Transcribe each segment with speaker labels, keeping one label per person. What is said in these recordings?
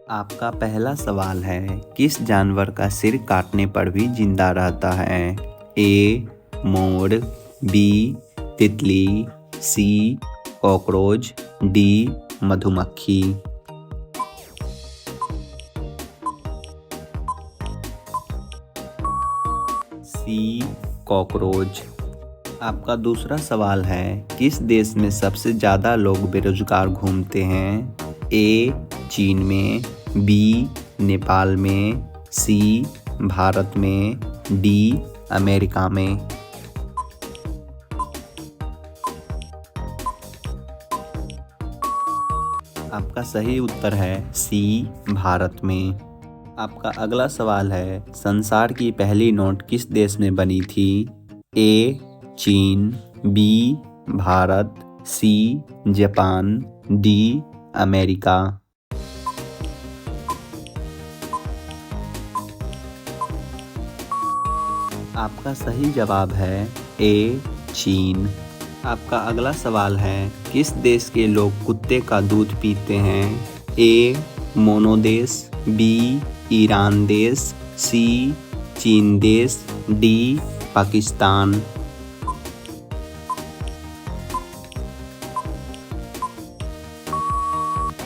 Speaker 1: आपका पहला सवाल है, किस जानवर का सिर काटने पर भी जिंदा रहता है? ए. मोर, बी. तितली, सी. Cockroach, D. मधुमक्खी। सी. कॉकरोच। आपका दूसरा सवाल है, किस देश में सबसे ज़्यादा लोग बेरोजगार घूमते हैं? ए. चीन में, बी. नेपाल में, सी. भारत में, डी. अमेरिका में। आपका सही उत्तर है सी. भारत में। आपका अगला सवाल है, संसार की पहली नोट किस देश में बनी थी? ए. चीन, B. Bharat, C. Japan, D. America. आपका सही जवाब है ए. चीन। आपका अगला सवाल है, किस देश के लोग कुत्ते का दूध पीते हैं? ए. मोनो देश, बी. ईरान देश, सी. चीन देश, डी. पाकिस्तान।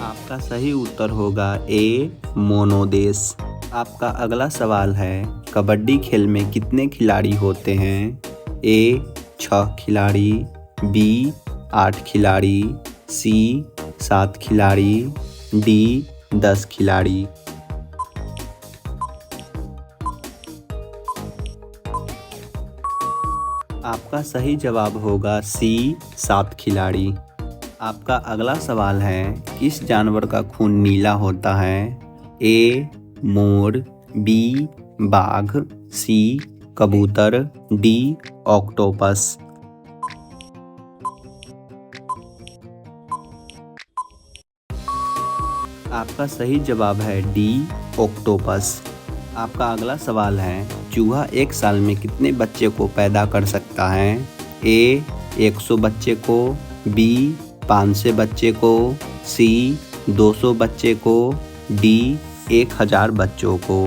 Speaker 1: आपका सही उत्तर होगा ए. मोनो देश। आपका अगला सवाल है, कबड्डी खेल में कितने खिलाड़ी होते हैं? ए. 6 खिलाड़ी, बी. 8 खिलाड़ी, सी. 7 खिलाड़ी, डी. 10 खिलाड़ी। आपका सही जवाब होगा सी. 7 खिलाड़ी। आपका अगला सवाल है, किस जानवर का खून नीला होता है? ए. मोर, बी. बाघ, सी. कबूतर, डी. ऑक्टोपस। आपका सही जवाब है डी. ऑक्टोपस। आपका अगला सवाल है, चूहा एक साल में कितने बच्चे को पैदा कर सकता है? ए. 100 बच्चे को, बी. 500 बच्चे को, सी. 200 बच्चे को, डी. 1000 बच्चों को।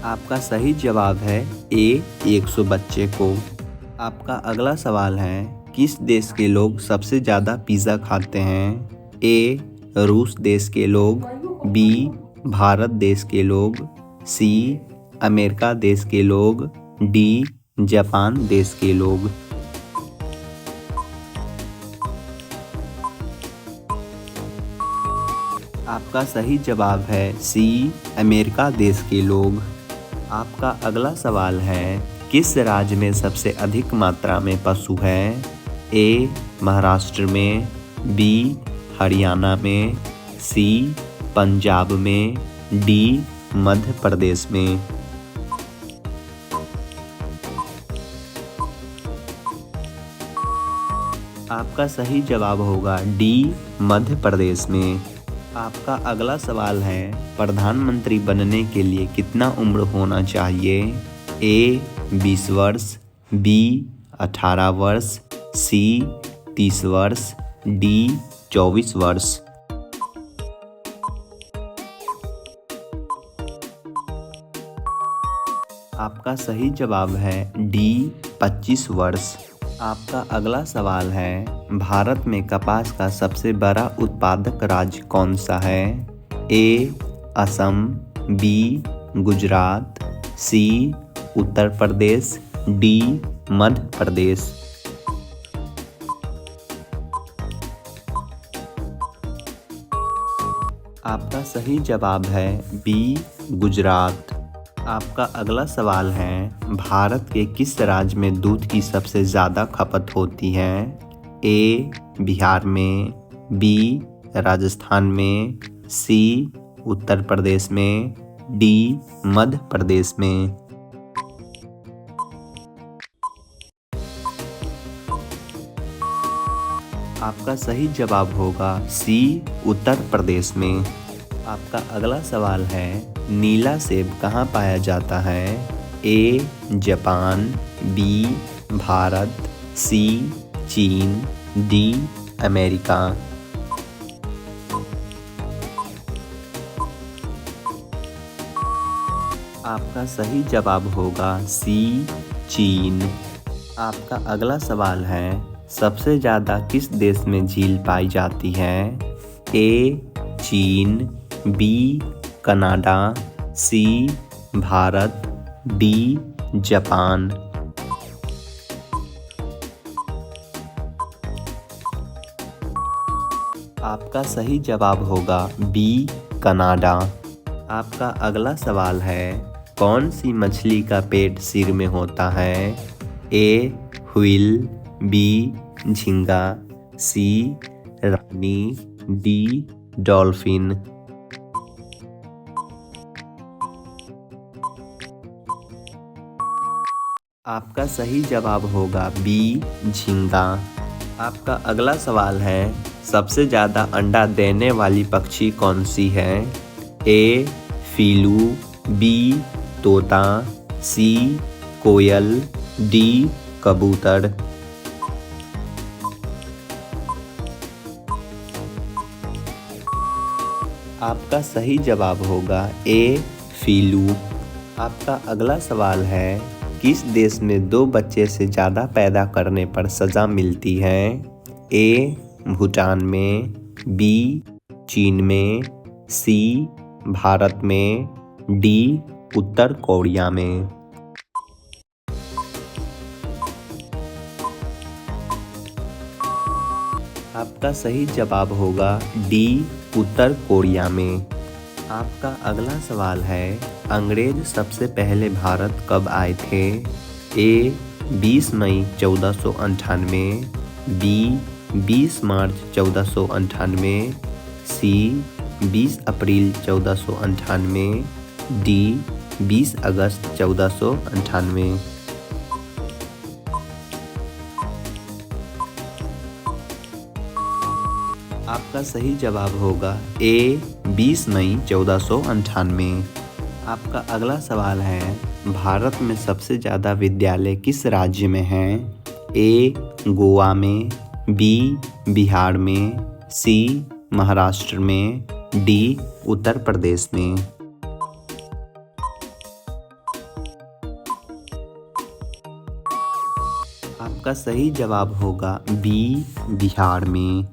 Speaker 1: आपका सही जवाब है ए. 100 बच्चे को। आपका अगला सवाल है, किस देश के लोग सबसे ज़्यादा पिज़्ज़ा खाते हैं? ए. रूस देश के लोग, बी. भारत देश के लोग, सी. अमेरिका देश के लोग, डी. जापान देश के लोग। आपका सही जवाब है सी. अमेरिका देश के लोग। आपका अगला सवाल है, किस राज्य में सबसे अधिक मात्रा में पशु हैं? ए. महाराष्ट्र में, बी. हरियाणा में, सी. पंजाब में, डी. मध्य प्रदेश में। आपका सही जवाब होगा डी. मध्य प्रदेश में। आपका अगला सवाल है, प्रधानमंत्री बनने के लिए कितना उम्र होना चाहिए? ए. 20 वर्ष, बी. 18 वर्ष, सी. 30 वर्ष, डी. 24 वर्ष। आपका सही जवाब है डी. 25 वर्ष। आपका अगला सवाल है, भारत में कपास का सबसे बड़ा उत्पादक राज्य कौन सा है? ए. असम, बी. गुजरात, सी. उत्तर प्रदेश, डी. मध्य प्रदेश। आपका सही जवाब है बी. गुजरात। आपका अगला सवाल है, भारत के किस राज्य में दूध की सबसे ज़्यादा खपत होती है? ए. बिहार में, बी. राजस्थान में, सी. उत्तर प्रदेश में, डी. मध्य प्रदेश में। आपका सही जवाब होगा सी. उत्तर प्रदेश में। आपका अगला सवाल है, नीला सेब कहाँ पाया जाता है? A. Japan, B. Bharat, C. चीन, डी अमेरिका। आपका सही जवाब होगा सी चीन। आपका अगला सवाल है, सबसे ज़्यादा किस देश में झील पाई जाती है? ए चीन, बी कनाडा, सी भारत, डी जापान। आपका सही जवाब होगा बी कनाडा। आपका अगला सवाल है, कौन सी मछली का पेट सिर में होता है? ए व्हेल, बी झींगा, सी रानी, डी डॉल्फिन। आपका सही जवाब होगा बी झींगा। आपका अगला सवाल है, सबसे ज़्यादा अंडा देने वाली पक्षी कौन सी है? ए फीलू, बी तोता, सी कोयल, डी कबूतर। आपका सही जवाब होगा ए फीलू। आपका अगला सवाल है, किस देश में 2 बच्चे से ज़्यादा पैदा करने पर सज़ा मिलती है? ए भूटान में, बी चीन में, सी भारत में, डी उत्तर कोरिया में। आपका सही जवाब होगा डी उत्तर कोरिया में। आपका अगला सवाल है, अंग्रेज सबसे पहले भारत कब आए थे? ए 20 मई 1498, बी 20 मार्च 1498, सी 20 अप्रैल 1498, डी 20 अगस्त 1498। आपका सही जवाब होगा ए 20 मई 1498। आपका अगला सवाल है, भारत में सबसे ज़्यादा विद्यालय किस राज्य में हैं? ए गोवा में, बी बिहार में, सी महाराष्ट्र में, डी उत्तर प्रदेश में। आपका सही जवाब होगा बी बिहार में।